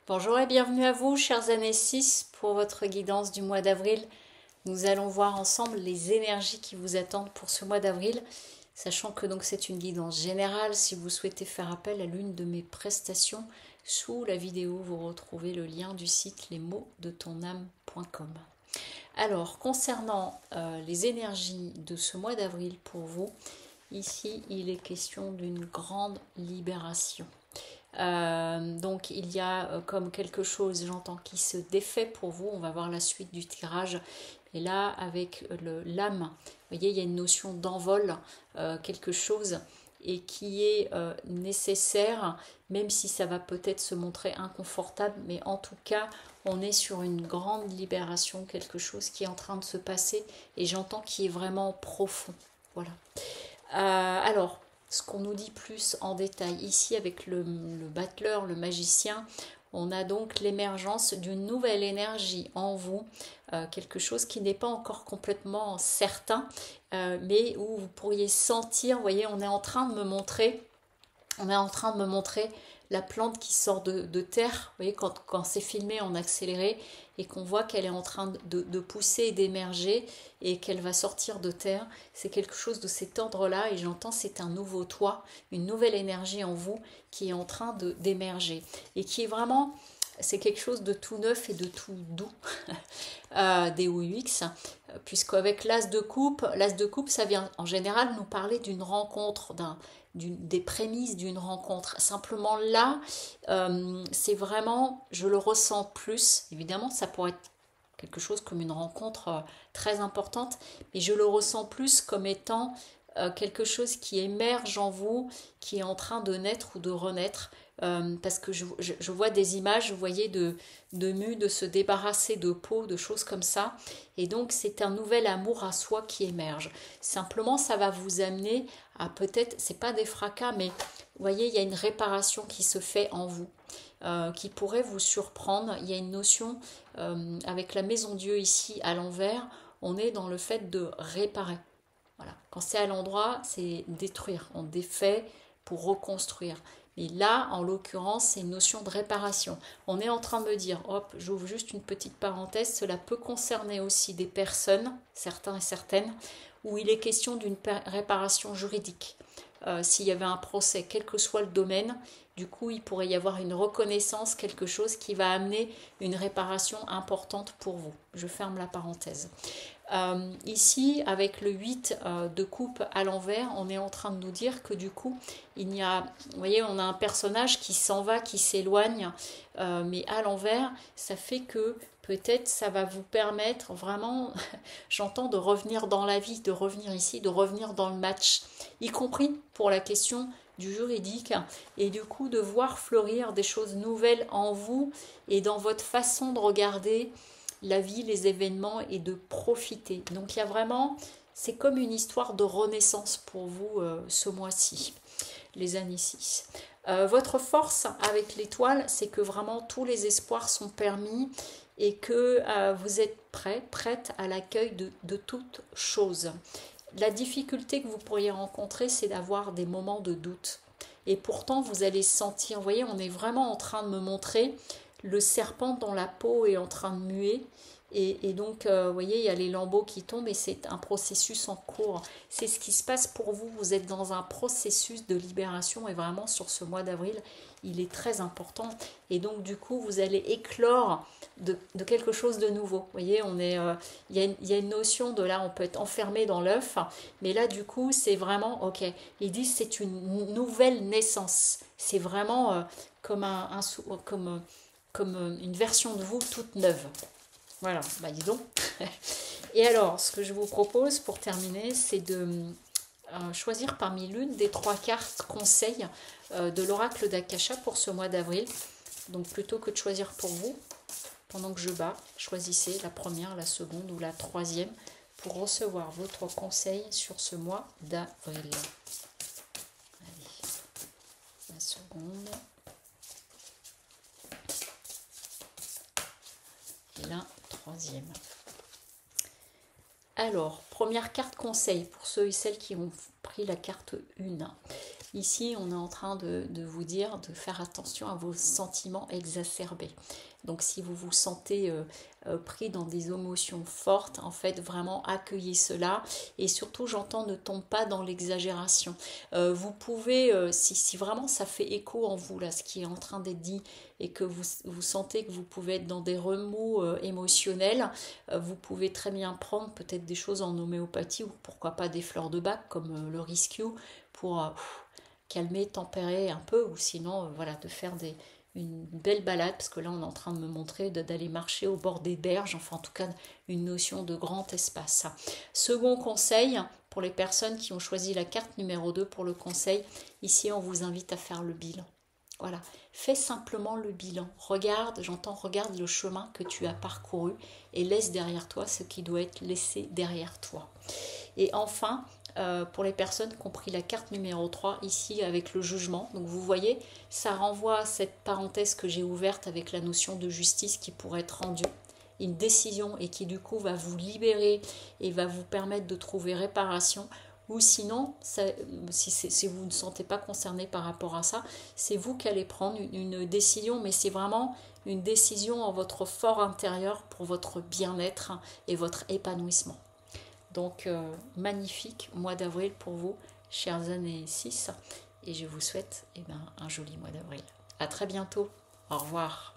Bonjour et bienvenue à vous, chers années 6, pour votre guidance du mois d'avril. Nous allons voir ensemble les énergies qui vous attendent pour ce mois d'avril, sachant que donc c'est une guidance générale. Si vous souhaitez faire appel à l'une de mes prestations, sous la vidéo, vous retrouvez le lien du site lesmotsdetonâme.com. Alors, concernant les énergies de ce mois d'avril pour vous, ici il est question d'une grande libération. Donc il y a comme quelque chose, j'entends, qui se défait pour vous. On va voir la suite du tirage. Et là, avec l'âme, vous voyez, il y a une notion d'envol, quelque chose, et qui est nécessaire, même si ça va peut-être se montrer inconfortable, mais en tout cas, on est sur une grande libération, quelque chose qui est en train de se passer, et j'entends qui est vraiment profond. Voilà. Alors, ce qu'on nous dit plus en détail ici avec le battleur, le magicien, on a donc l'émergence d'une nouvelle énergie en vous, quelque chose qui n'est pas encore complètement certain, mais où vous pourriez sentir, vous voyez, on est en train de me montrer la plante qui sort de terre. Vous voyez, quand c'est filmé en accéléré et qu'on voit qu'elle est en train de pousser et d'émerger et qu'elle va sortir de terre, c'est quelque chose de cet ordre-là. Et j'entends, c'est un nouveau toit, une nouvelle énergie en vous qui est en train d'émerger et qui est vraiment, c'est quelque chose de tout neuf et de tout doux des OUX, puisqu'avec l'as de coupe, ça vient en général nous parler d'une rencontre, des prémices d'une rencontre. Simplement là, c'est vraiment, je le ressens plus. Évidemment, ça pourrait être quelque chose comme une rencontre très importante, mais je le ressens plus comme étant quelque chose qui émerge en vous, qui est en train de naître ou de renaître. Parce que je vois des images, vous voyez, de mues, de se débarrasser de peau, de choses comme ça. Et donc, c'est un nouvel amour à soi qui émerge. Simplement, ça va vous amener à peut-être, c'est pas des fracas, mais vous voyez, il y a une réparation qui se fait en vous, qui pourrait vous surprendre. Il y a une notion, avec la maison Dieu ici à l'envers, on est dans le fait de réparer. Voilà. Quand c'est à l'endroit, c'est détruire. On défait pour reconstruire. Mais là, en l'occurrence, c'est une notion de réparation. On est en train de me dire, hop, j'ouvre juste une petite parenthèse, cela peut concerner aussi des personnes, certains et certaines, où il est question d'une réparation juridique. S'il y avait un procès, quel que soit le domaine, du coup, il pourrait y avoir une reconnaissance, quelque chose qui va amener une réparation importante pour vous. Je ferme la parenthèse. Ici, avec le 8 de coupe à l'envers, on est en train de nous dire que du coup, il y a, vous voyez, on a un personnage qui s'en va, qui s'éloigne, mais à l'envers, ça fait que peut-être ça va vous permettre vraiment, j'entends, de revenir dans la vie, de revenir ici, de revenir dans le match, y compris pour la question du juridique, et du coup de voir fleurir des choses nouvelles en vous et dans votre façon de regarder la vie, les événements et de profiter. Donc il y a vraiment, c'est comme une histoire de renaissance pour vous ce mois-ci, les années 6. Votre force avec l'étoile, c'est que vraiment tous les espoirs sont permis et que vous êtes prête à l'accueil de toute chose. La difficulté que vous pourriez rencontrer, c'est d'avoir des moments de doute. Et pourtant, vous allez sentir, vous voyez, on est vraiment en train de me montrer le serpent dont la peau est en train de muer. Et donc, vous voyez, il y a les lambeaux qui tombent et c'est un processus en cours. C'est ce qui se passe pour vous. Vous êtes dans un processus de libération et vraiment sur ce mois d'avril, il est très important. Et donc, du coup, vous allez éclore de quelque chose de nouveau. Vous voyez, il y a une notion de là, on peut être enfermé dans l'œuf. Mais là, du coup, c'est vraiment, ok, ils disent c'est une nouvelle naissance. C'est vraiment comme, comme une version de vous toute neuve. Voilà, bah dis donc. Et alors, ce que je vous propose pour terminer, c'est de choisir parmi l'une des 3 cartes conseils de l'oracle d'Akasha pour ce mois d'avril. Donc plutôt que de choisir pour vous, pendant que je bats, choisissez la première, la seconde ou la troisième pour recevoir votre conseil sur ce mois d'avril. Allez, la seconde. Et la troisième. Alors, première carte conseil pour ceux et celles qui ont pris la carte 1. Ici, on est en train de vous dire de faire attention à vos sentiments exacerbés. Donc si vous vous sentez pris dans des émotions fortes, en fait, vraiment accueillez cela. Et surtout, j'entends, ne tombe pas dans l'exagération. Vous pouvez, si vraiment ça fait écho en vous, là, ce qui est en train d'être dit, et que vous sentez que vous pouvez être dans des remous émotionnels, vous pouvez très bien prendre peut-être des choses en homéopathie, ou pourquoi pas des fleurs de bac, comme le Rescue, pour calmer, tempérer un peu, ou sinon, voilà, de faire une belle balade, parce que là on est en train de me montrer d'aller marcher au bord des berges, enfin en tout cas une notion de grand espace. Second conseil, pour les personnes qui ont choisi la carte numéro 2 pour le conseil, ici on vous invite à faire le bilan. Voilà, fais simplement le bilan. Regarde le chemin que tu as parcouru et laisse derrière toi ce qui doit être laissé derrière toi. Et enfin, pour les personnes qui ont pris la carte numéro 3 ici avec le jugement. Donc vous voyez, ça renvoie à cette parenthèse que j'ai ouverte avec la notion de justice qui pourrait être rendue. Une décision et qui du coup va vous libérer et va vous permettre de trouver réparation. Ou sinon, si vous ne sentez pas concerné par rapport à ça, c'est vous qui allez prendre une décision, mais c'est vraiment une décision en votre fort intérieur pour votre bien-être et votre épanouissement. Donc, magnifique mois d'avril pour vous, chers années 6. Et je vous souhaite un joli mois d'avril. À très bientôt. Au revoir.